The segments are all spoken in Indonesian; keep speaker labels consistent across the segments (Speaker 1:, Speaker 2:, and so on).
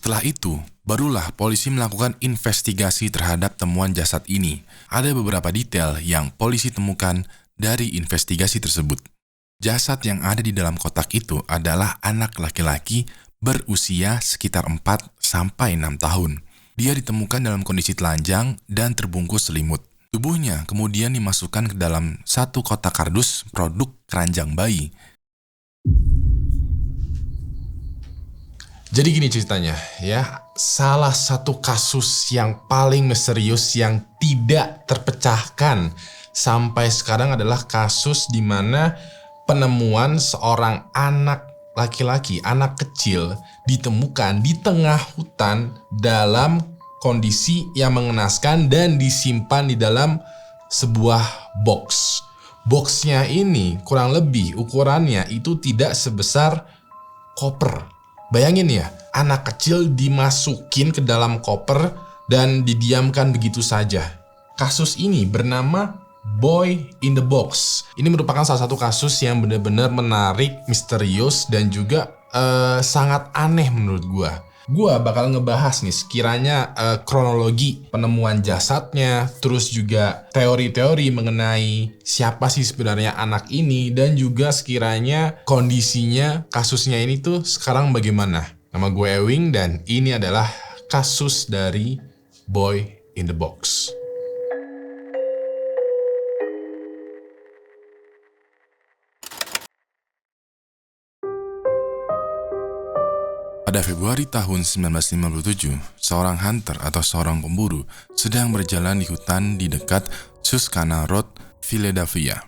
Speaker 1: Setelah itu, barulah polisi melakukan investigasi terhadap temuan jasad ini. Ada beberapa detail yang polisi temukan dari investigasi tersebut. Jasad yang ada di dalam kotak itu adalah anak laki-laki berusia sekitar 4-6 tahun. Dia ditemukan dalam kondisi telanjang dan terbungkus selimut. Tubuhnya kemudian dimasukkan ke dalam satu kotak kardus produk keranjang bayi.
Speaker 2: Jadi gini ceritanya ya, salah satu kasus yang paling misterius yang tidak terpecahkan sampai sekarang adalah kasus di mana penemuan seorang anak laki-laki, anak kecil ditemukan di tengah hutan dalam kondisi yang mengenaskan dan disimpan di dalam sebuah box. Boxnya ini kurang lebih ukurannya itu tidak sebesar koper. Bayangin ya, anak kecil dimasukin ke dalam koper dan didiamkan begitu saja. Kasus ini bernama Boy in the Box. Ini merupakan salah satu kasus yang benar-benar menarik, misterius, dan juga sangat aneh menurut gua. Gua bakal ngebahas nih sekiranya kronologi penemuan jasadnya, terus juga teori-teori mengenai siapa sih sebenarnya anak ini, dan juga sekiranya kondisinya kasusnya ini tuh sekarang bagaimana. Nama gue Ewing dan ini adalah kasus dari Boy in the Box.
Speaker 1: Pada Februari tahun 1957, seorang hunter atau seorang pemburu sedang berjalan di hutan di dekat Susquehanna Road, Philadelphia.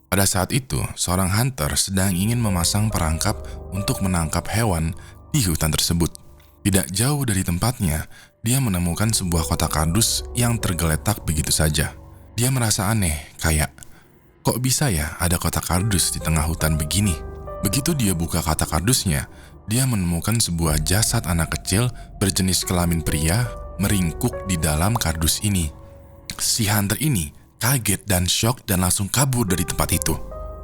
Speaker 1: Pada saat itu, seorang hunter sedang ingin memasang perangkap untuk menangkap hewan di hutan tersebut. Tidak jauh dari tempatnya, dia menemukan sebuah kotak kardus yang tergeletak begitu saja. Dia merasa aneh, kayak, kok bisa ya ada kotak kardus di tengah hutan begini? Begitu dia buka kotak kardusnya, dia menemukan sebuah jasad anak kecil berjenis kelamin pria meringkuk di dalam kardus ini. Si hunter ini kaget dan syok dan langsung kabur dari tempat itu.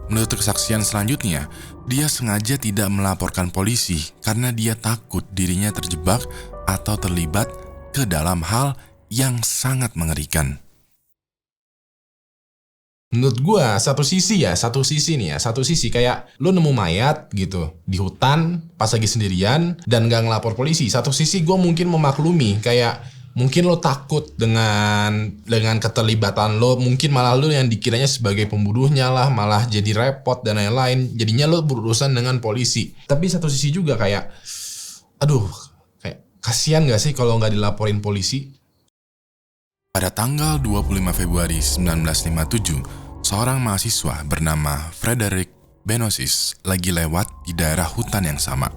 Speaker 1: Menurut kesaksian selanjutnya, dia sengaja tidak melaporkan polisi karena dia takut dirinya terjebak atau terlibat ke dalam hal yang sangat mengerikan.
Speaker 2: Menurut gue satu sisi kayak lu nemu mayat gitu di hutan pas lagi sendirian dan gak ngelapor polisi. Satu sisi gue mungkin memaklumi, kayak mungkin lo takut dengan keterlibatan lo, mungkin malah lo yang dikiranya sebagai pembunuhnya lah, malah jadi repot dan lain-lain, jadinya lo berurusan dengan polisi. Tapi satu sisi juga kayak aduh, kayak kasihan gak sih kalau gak dilaporin polisi.
Speaker 1: Pada tanggal 25 Februari 1957, seorang mahasiswa bernama Frederick Benosis lagi lewat di daerah hutan yang sama.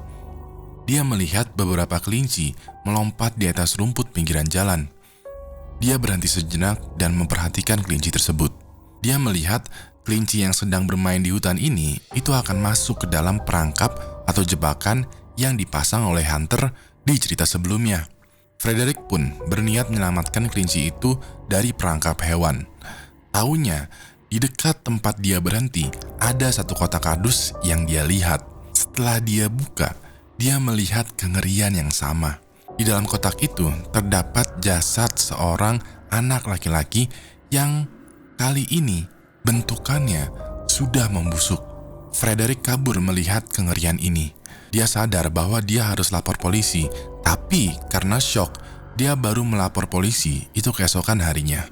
Speaker 1: Dia melihat beberapa kelinci melompat di atas rumput pinggiran jalan. Dia berhenti sejenak dan memperhatikan kelinci tersebut. Dia melihat kelinci yang sedang bermain di hutan ini itu akan masuk ke dalam perangkap atau jebakan yang dipasang oleh hunter di cerita sebelumnya. Frederick pun berniat menyelamatkan kelinci itu dari perangkap hewan. Taunya, di dekat tempat dia berhenti, ada satu kotak kardus yang dia lihat. Setelah dia buka, dia melihat kengerian yang sama. Di dalam kotak itu terdapat jasad seorang anak laki-laki yang kali ini bentukannya sudah membusuk. Frederick kabur melihat kengerian ini. Dia sadar bahwa dia harus lapor polisi, tapi karena syok, dia baru melapor polisi itu keesokan harinya.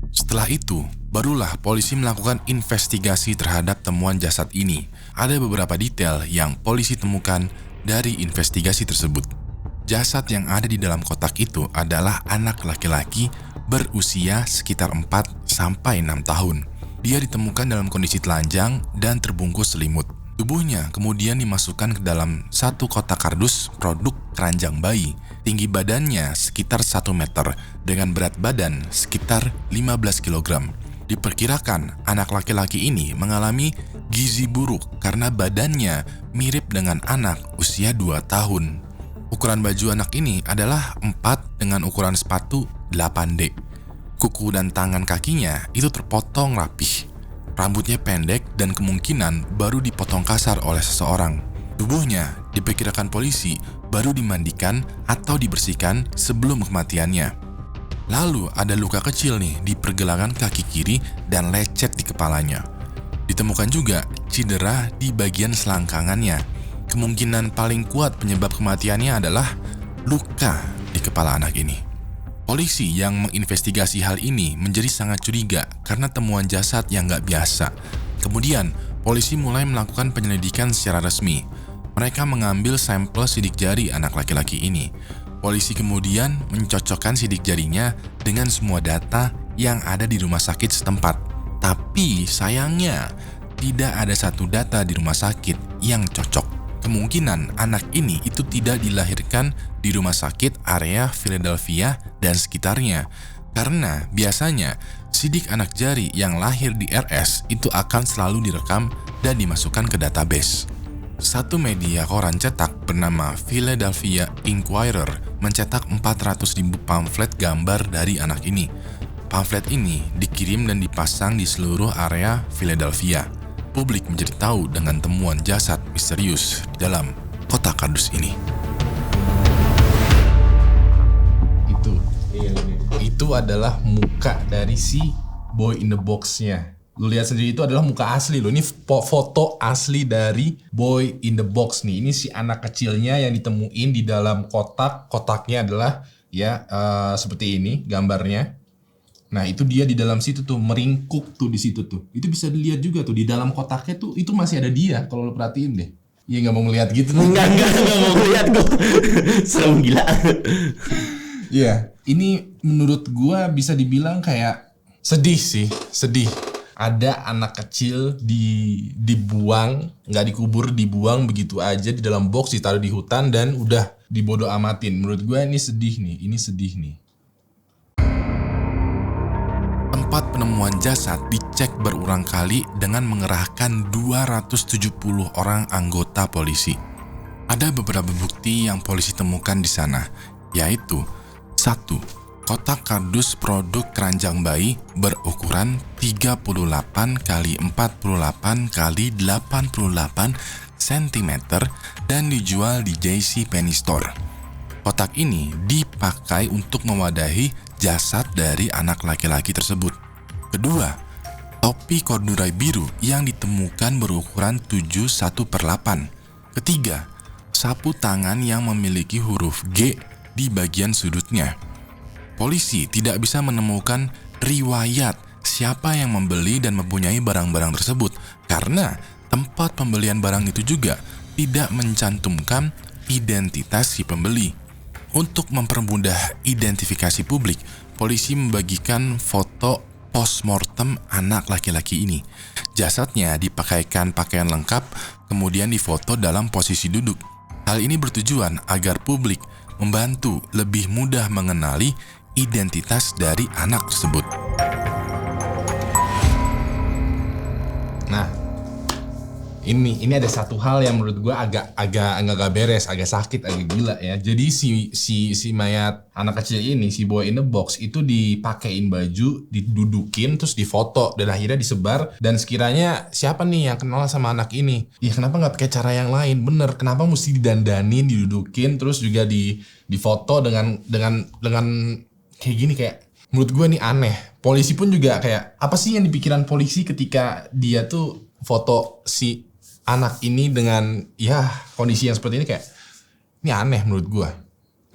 Speaker 1: Setelah itu, barulah polisi melakukan investigasi terhadap temuan jasad ini. Ada beberapa detail yang polisi temukan dari investigasi tersebut. Jasad yang ada di dalam kotak itu adalah anak laki-laki berusia sekitar 4-6 tahun. Dia ditemukan dalam kondisi telanjang dan terbungkus selimut. Tubuhnya kemudian dimasukkan ke dalam satu kotak kardus produk keranjang bayi. Tinggi badannya sekitar 1 meter dengan berat badan sekitar 15 kg. Diperkirakan anak laki-laki ini mengalami gizi buruk karena badannya mirip dengan anak usia 2 tahun. Ukuran baju anak ini adalah 4 dengan ukuran sepatu 8D. Kuku dan tangan kakinya itu terpotong rapih. Rambutnya pendek dan kemungkinan baru dipotong kasar oleh seseorang. Tubuhnya diperkirakan polisi baru dimandikan atau dibersihkan sebelum kematiannya. Lalu ada luka kecil nih di pergelangan kaki kiri dan lecet di kepalanya. Ditemukan juga cedera di bagian selangkangannya. Kemungkinan paling kuat penyebab kematiannya adalah luka di kepala anak ini. Polisi yang menginvestigasi hal ini menjadi sangat curiga karena temuan jasad yang gak biasa. Kemudian, polisi mulai melakukan penyelidikan secara resmi. Mereka mengambil sampel sidik jari anak laki-laki ini. Polisi kemudian mencocokkan sidik jarinya dengan semua data yang ada di rumah sakit setempat. Tapi sayangnya, tidak ada satu data di rumah sakit yang cocok. Kemungkinan anak ini itu tidak dilahirkan di rumah sakit area Philadelphia dan sekitarnya. Karena biasanya sidik anak jari yang lahir di RS itu akan selalu direkam dan dimasukkan ke database. Satu media koran cetak bernama Philadelphia Inquirer mencetak 400.000 pamflet gambar dari anak ini. Pamflet ini dikirim dan dipasang di seluruh area Philadelphia. Publik menjadi tahu dengan temuan jasad misterius di dalam kotak kardus ini.
Speaker 2: Itu adalah muka dari si boy in the box-nya. Lu lihat sendiri, itu adalah muka asli lo. Ini foto asli dari boy in the box nih. Ini si anak kecilnya yang ditemuin di dalam kotak. Kotaknya adalah seperti ini gambarnya. Nah, itu dia di dalam situ tuh, meringkuk tuh di situ tuh. Itu bisa dilihat juga tuh di dalam kotaknya tuh, itu masih ada dia kalau lu perhatiin deh. Iya, nggak mau ngeliat gitu.
Speaker 3: Enggak mau ngeliat kok. Serem gila.
Speaker 2: Iya, ini menurut gua bisa dibilang kayak sedih sih, sedih. Ada anak kecil dibuang, nggak dikubur, dibuang begitu aja di dalam box, ditaruh di hutan dan udah dibodo amatin. Menurut gua ini sedih nih.
Speaker 1: Tempat penemuan jasad dicek berulang kali dengan mengerahkan 270 orang anggota polisi. Ada beberapa bukti yang polisi temukan di sana, yaitu 1. Kotak kardus produk keranjang bayi berukuran 38 x 48 x 88 cm dan dijual di JCPenney Store. Kotak ini dipakai untuk mewadahi jasad dari anak laki-laki tersebut. Kedua, topi corduroy biru yang ditemukan berukuran 7/1/8. Ketiga, sapu tangan yang memiliki huruf G di bagian sudutnya. Polisi tidak bisa menemukan riwayat siapa yang membeli dan mempunyai barang-barang tersebut karena tempat pembelian barang itu juga tidak mencantumkan identitas si pembeli. Untuk mempermudah identifikasi publik, polisi membagikan foto postmortem anak laki-laki ini. Jasadnya dipakaikan pakaian lengkap, kemudian difoto dalam posisi duduk. Hal ini bertujuan agar publik membantu lebih mudah mengenali identitas dari anak tersebut.
Speaker 2: Nah, ini ada satu hal yang menurut gue agak beres, agak sakit, agak gila ya. Jadi si mayat anak kecil ini, si boy in the box itu dipakein baju, didudukin, terus difoto dan akhirnya disebar. Dan sekiranya siapa nih yang kenal sama anak ini? Ya kenapa nggak pakai cara yang lain? Bener, kenapa mesti didandanin, didudukin, terus juga difoto dengan kayak gini? Kayak menurut gue nih aneh. Polisi pun juga kayak apa sih yang dipikiran polisi ketika dia tuh foto si anak ini dengan kondisi yang seperti ini? Kayak ini aneh menurut gue.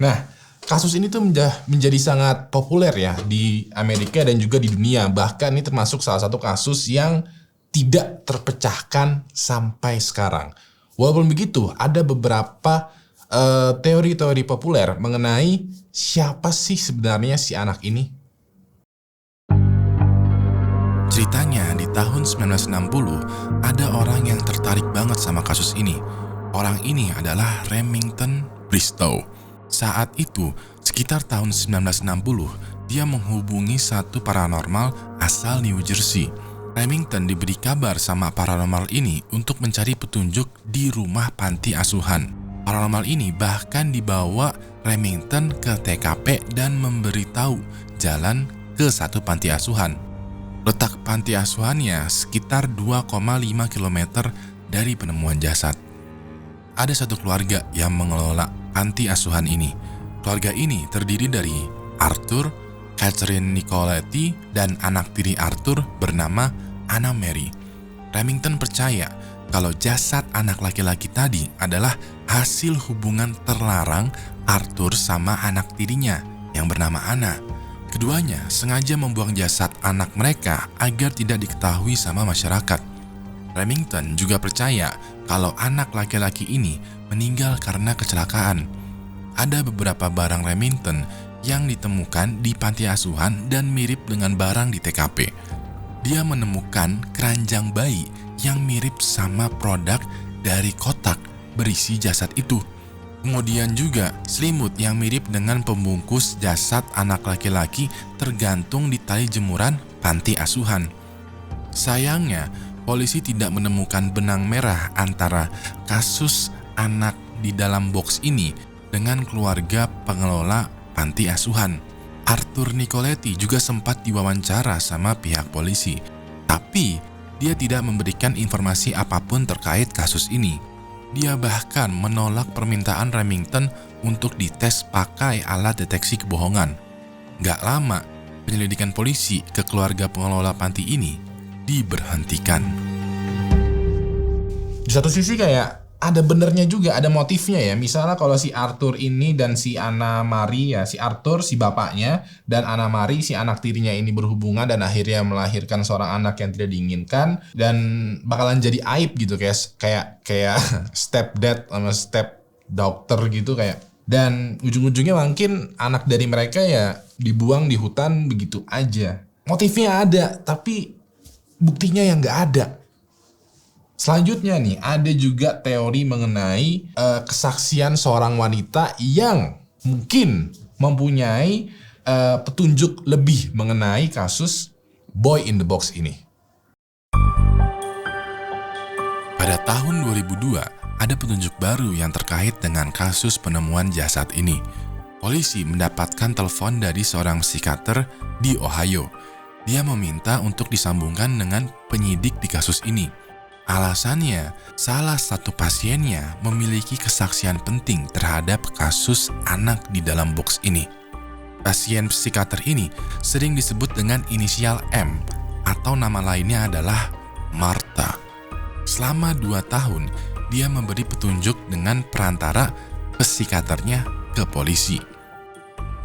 Speaker 2: Nah, kasus ini tuh menjadi sangat populer ya di Amerika dan juga di dunia. Bahkan ini termasuk salah satu kasus yang tidak terpecahkan sampai sekarang. Walaupun begitu, ada beberapa teori-teori populer mengenai siapa sih sebenarnya si anak ini.
Speaker 1: Ceritanya di tahun 1960 ada orang yang tertarik banget sama kasus ini. Orang ini adalah Remington Bristow. Saat itu, sekitar tahun 1960, dia menghubungi satu paranormal asal New Jersey. Remington diberi kabar sama paranormal ini untuk mencari petunjuk di rumah panti asuhan. Paranormal ini bahkan dibawa Remington ke TKP dan memberitahu jalan ke satu panti asuhan. Letak panti asuhannya sekitar 2,5 km dari penemuan jasad. Ada satu keluarga yang mengelola panti asuhan ini. Keluarga ini terdiri dari Arthur, Catherine Nicoletti, dan anak tiri Arthur bernama Anna Mary. Remington percaya kalau jasad anak laki-laki tadi adalah hasil hubungan terlarang Arthur sama anak tirinya yang bernama Anna. Keduanya sengaja membuang jasad anak mereka agar tidak diketahui sama masyarakat. Remington juga percaya kalau anak laki-laki ini meninggal karena kecelakaan. Ada beberapa barang Remington yang ditemukan di panti asuhan dan mirip dengan barang di TKP. Dia menemukan keranjang bayi yang mirip sama produk dari kotak berisi jasad itu. Kemudian juga selimut yang mirip dengan pembungkus jasad anak laki-laki tergantung di tali jemuran panti asuhan. Sayangnya, polisi tidak menemukan benang merah antara kasus anak di dalam box ini dengan keluarga pengelola panti asuhan. Arthur Nicoletti juga sempat diwawancara sama pihak polisi, tapi dia tidak memberikan informasi apapun terkait kasus ini. Dia bahkan menolak permintaan Remington untuk dites pakai alat deteksi kebohongan. Gak lama, penyelidikan polisi ke keluarga pengelola panti ini diberhentikan.
Speaker 2: Di satu sisi kayak ada benernya juga, ada motifnya ya. Misalnya kalau si Arthur ini dan si Anna Mary, ya si Arthur si bapaknya dan Anna Mary si anak tirinya ini berhubungan dan akhirnya melahirkan seorang anak yang tidak diinginkan dan bakalan jadi aib gitu, kayak stepdad sama step doctor gitu kayak. Dan ujung-ujungnya mungkin anak dari mereka ya dibuang di hutan begitu aja. Motifnya ada, tapi buktinya yang nggak ada. Selanjutnya nih, ada juga teori mengenai kesaksian seorang wanita yang mungkin mempunyai petunjuk lebih mengenai kasus Boy in the Box ini.
Speaker 1: Pada tahun 2002, ada petunjuk baru yang terkait dengan kasus penemuan jasad ini. Polisi mendapatkan telepon dari seorang psikiater di Ohio. Dia meminta untuk disambungkan dengan penyidik di kasus ini. Alasannya, salah satu pasiennya memiliki kesaksian penting terhadap kasus anak di dalam box ini. Pasien psikiater ini sering disebut dengan inisial M atau nama lainnya adalah Martha. Selama 2 tahun, dia memberi petunjuk dengan perantara psikiaternya ke polisi.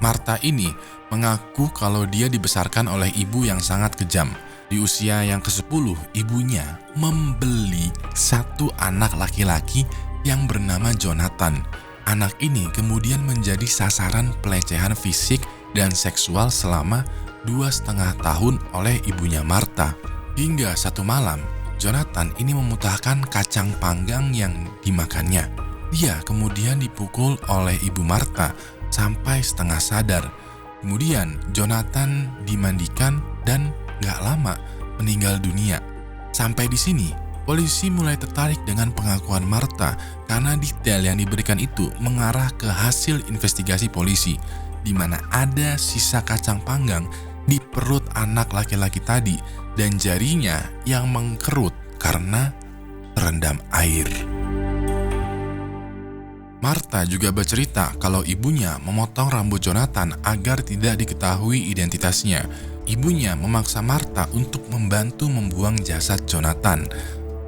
Speaker 1: Martha ini mengaku kalau dia dibesarkan oleh ibu yang sangat kejam. Di usia yang ke-10, ibunya membeli satu anak laki-laki yang bernama Jonathan. Anak ini kemudian menjadi sasaran pelecehan fisik dan seksual selama 2,5 tahun oleh ibunya Martha. Hingga satu malam, Jonathan ini memuntahkan kacang panggang yang dimakannya. Dia kemudian dipukul oleh ibu Martha sampai setengah sadar. Kemudian Jonathan dimandikan dan gak lama meninggal dunia. Sampai di sini, polisi mulai tertarik dengan pengakuan Martha karena detail yang diberikan itu mengarah ke hasil investigasi polisi, di mana ada sisa kacang panggang di perut anak laki-laki tadi dan jarinya yang mengkerut karena terendam air. Martha juga bercerita kalau ibunya memotong rambut Jonathan agar tidak diketahui identitasnya. Ibunya memaksa Martha untuk membantu membuang jasad Jonathan.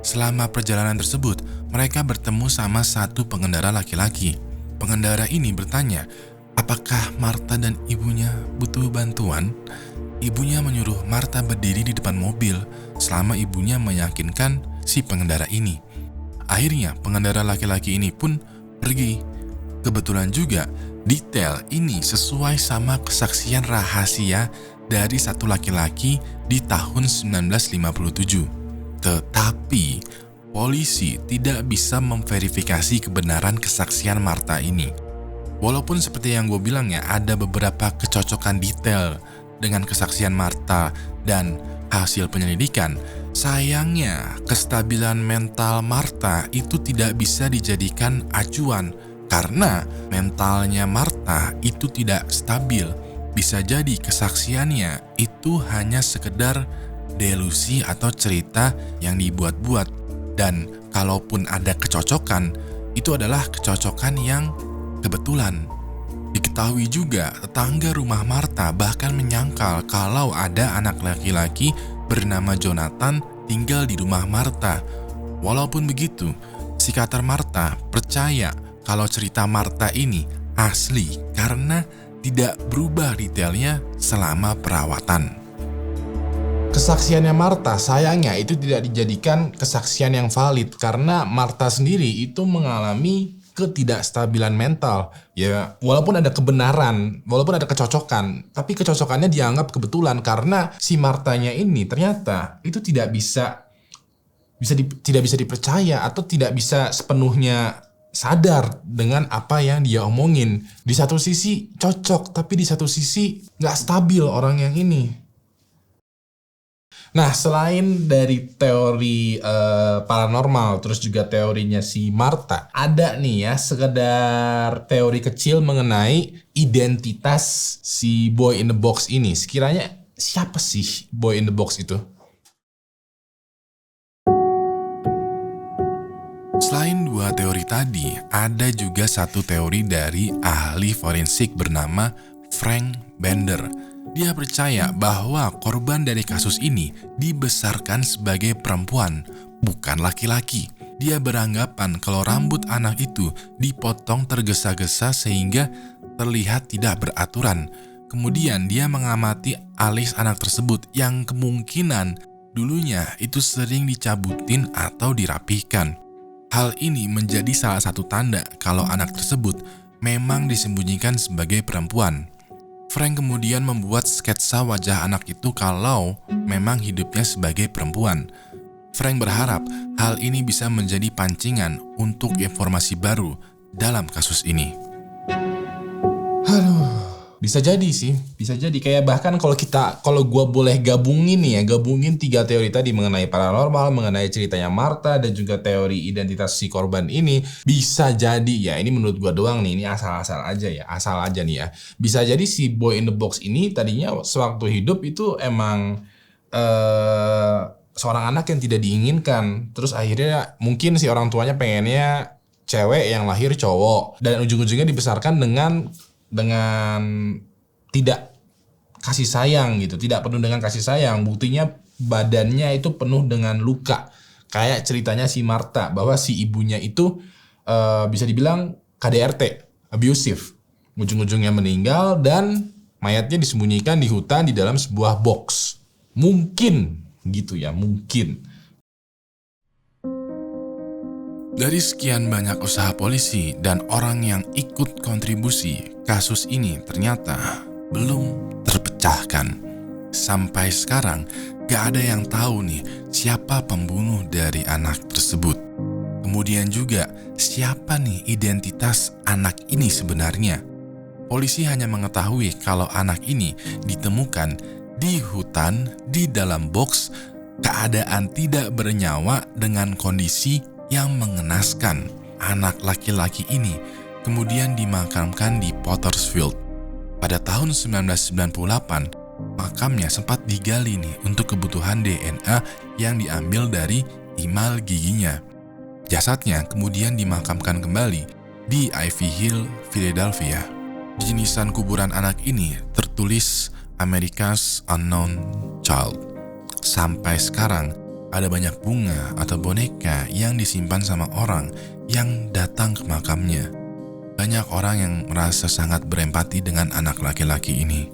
Speaker 1: Selama perjalanan tersebut, mereka bertemu sama satu pengendara laki-laki. Pengendara ini bertanya, apakah Martha dan ibunya butuh bantuan? Ibunya menyuruh Martha berdiri di depan mobil selama ibunya meyakinkan si pengendara ini. Akhirnya pengendara laki-laki ini pun pergi. Kebetulan juga detail ini sesuai sama kesaksian rahasia dari satu laki-laki di tahun 1957. Tetapi polisi tidak bisa memverifikasi kebenaran kesaksian Martha ini. Walaupun seperti yang gue bilang ya, ada beberapa kecocokan detail dengan kesaksian Martha dan hasil penyelidikan, sayangnya kestabilan mental Martha itu tidak bisa dijadikan acuan karena mentalnya Martha itu tidak stabil. Bisa jadi kesaksiannya itu hanya sekedar delusi atau cerita yang dibuat-buat. Dan kalaupun ada kecocokan, itu adalah kecocokan yang kebetulan. Diketahui juga tetangga rumah Martha bahkan menyangkal kalau ada anak laki-laki bernama Jonathan tinggal di rumah Martha. Walaupun begitu, psikiater Martha percaya kalau cerita Martha ini asli karena tidak berubah detailnya selama perawatan.
Speaker 2: Kesaksiannya Martha sayangnya itu tidak dijadikan kesaksian yang valid karena Martha sendiri itu mengalami ketidakstabilan mental. Ya, walaupun ada kebenaran, walaupun ada kecocokan, tapi kecocokannya dianggap kebetulan karena si Martanya ini ternyata itu tidak bisa dipercaya atau tidak bisa sepenuhnya sadar dengan apa yang dia omongin. Di satu sisi cocok, tapi di satu sisi nggak stabil orang yang ini. Nah, selain dari teori paranormal, terus juga teorinya si Martha, ada nih ya sekedar teori kecil mengenai identitas si boy in the box ini. Sekiranya siapa sih boy in the box itu?
Speaker 1: Selain dua teori tadi, ada juga satu teori dari ahli forensik bernama Frank Bender. Dia percaya bahwa korban dari kasus ini dibesarkan sebagai perempuan, bukan laki-laki. Dia beranggapan kalau rambut anak itu dipotong tergesa-gesa sehingga terlihat tidak beraturan. Kemudian dia mengamati alis anak tersebut yang kemungkinan dulunya itu sering dicabutin atau dirapihkan. Hal ini menjadi salah satu tanda kalau anak tersebut memang disembunyikan sebagai perempuan. Frank kemudian membuat sketsa wajah anak itu kalau memang hidupnya sebagai perempuan. Frank berharap hal ini bisa menjadi pancingan untuk informasi baru dalam kasus ini.
Speaker 2: Bisa jadi sih, bisa jadi kayak bahkan kalau gua boleh gabungin tiga teori tadi mengenai paranormal, mengenai ceritanya Martha dan juga teori identitas si korban ini, bisa jadi ya ini menurut gua doang nih, ini asal aja nih ya. Bisa jadi si boy in the box ini tadinya sewaktu hidup itu emang seorang anak yang tidak diinginkan, terus akhirnya mungkin si orang tuanya pengennya cewek yang lahir cowok dan ujung-ujungnya dibesarkan dengan tidak kasih sayang gitu, tidak penuh dengan kasih sayang. Buktinya badannya itu penuh dengan luka. Kayak ceritanya si Martha bahwa si ibunya itu bisa dibilang KDRT, abusive. Ujung-ujungnya meninggal dan mayatnya disembunyikan di hutan di dalam sebuah box. Mungkin gitu ya, mungkin.
Speaker 1: Dari sekian banyak usaha polisi dan orang yang ikut kontribusi, kasus ini ternyata belum terpecahkan. Sampai sekarang gak ada yang tahu nih siapa pembunuh dari anak tersebut. Kemudian juga siapa nih identitas anak ini sebenarnya. Polisi hanya mengetahui kalau anak ini ditemukan di hutan di dalam box, keadaan tidak bernyawa dengan kondisi yang mengenaskan. Anak laki-laki ini kemudian dimakamkan di Pottersfield. Pada tahun 1998, makamnya sempat digali nih untuk kebutuhan DNA yang diambil dari imal giginya. Jasadnya kemudian dimakamkan kembali di Ivy Hill, Philadelphia. Di jenisan kuburan anak ini tertulis America's Unknown Child. Sampai sekarang ada banyak bunga atau boneka yang disimpan sama orang yang datang ke makamnya. Banyak orang yang merasa sangat berempati dengan anak laki-laki ini.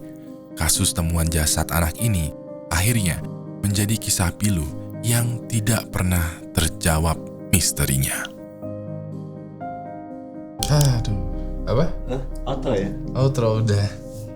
Speaker 1: Kasus temuan jasad anak ini akhirnya menjadi kisah pilu yang tidak pernah terjawab misterinya.
Speaker 2: Aduh, apa?
Speaker 3: Outro ya?
Speaker 2: Outro udah.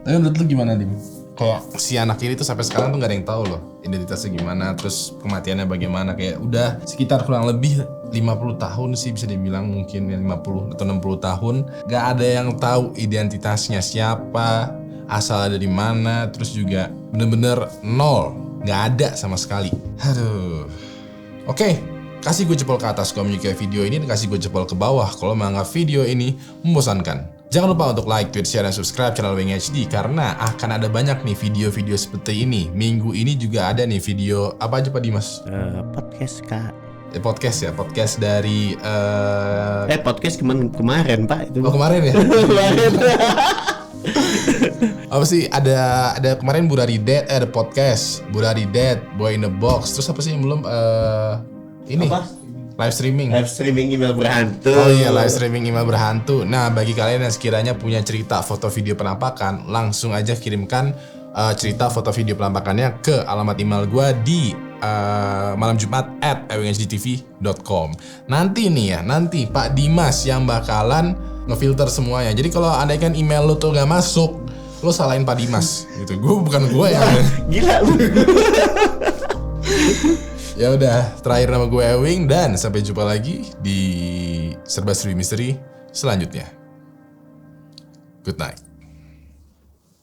Speaker 2: Tapi menurut lu gimana, Dim? Kayak si anak ini tuh sampai sekarang tuh gak ada yang tahu loh identitasnya gimana, terus kematiannya bagaimana. Kayak udah sekitar kurang lebih 50 tahun sih bisa dibilang, mungkin 50 atau 60 tahun gak ada yang tahu identitasnya siapa, asalnya dari mana, terus juga bener-bener nol, gak ada sama sekali. Aduh. Oke, kasih gue jempol ke atas kalau menyukai video ini dan kasih gue jempol ke bawah kalau menganggap video ini membosankan. Jangan lupa untuk like, tweet, share, dan subscribe channel Wing HD karena akan ada banyak nih video-video seperti ini. Minggu ini juga ada nih video apa aja Pak Dimas?
Speaker 3: Podcast Kak.
Speaker 2: Podcast dari
Speaker 3: Podcast kemarin Pak itu.
Speaker 2: Oh kemarin ya?
Speaker 3: Kemarin.
Speaker 2: Apa sih ada kemarin Burari Dead, ada podcast Burari Dead, Boy in the Box, terus apa sih yang belum ini
Speaker 3: Apa?
Speaker 2: live streaming
Speaker 3: email berhantu.
Speaker 2: Oh iya, live streaming email berhantu. Nah, bagi kalian yang sekiranya punya cerita foto video penampakan, langsung aja kirimkan cerita foto video penampakannya ke alamat email gue di malam Jumat @winghdtv.com. Nanti Pak Dimas yang bakalan ngefilter semuanya. Jadi kalau andaikan email lu tuh gak masuk, lu salahin Pak Dimas gitu. Bukan gue yang
Speaker 3: Gila lu.
Speaker 2: Ya udah, terakhir nama gue Ewing dan sampai jumpa lagi di Serba Serbi Misteri selanjutnya. Good night.